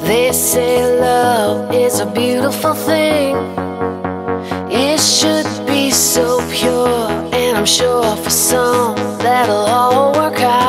They say love is a beautiful thing. It should be so pure, and I'm sure for some that'll all work out.